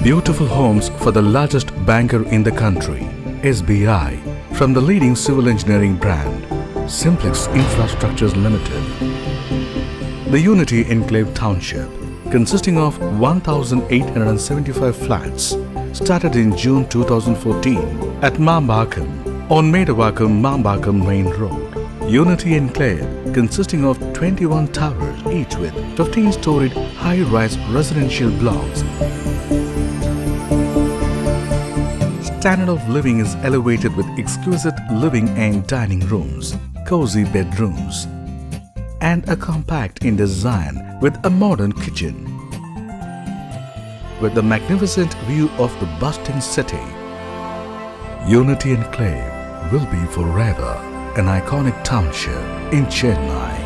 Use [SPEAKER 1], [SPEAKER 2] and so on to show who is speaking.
[SPEAKER 1] Beautiful homes for the largest banker in the country, SBI, from the leading civil engineering brand, Simplex Infrastructures Limited. The Unity Enclave Township, consisting of 1,875 flats, started in June 2014 at Mambakam on Medavakkam-Mambakam Main Road. Unity Enclave, consisting of 21 towers, each with 15-storied high-rise residential blocks. Standard of living is elevated with exquisite living and dining rooms, cozy bedrooms, and a compact in design with a modern kitchen. With the magnificent view of the bustling city, Unity Enclave will be forever an iconic township in Chennai.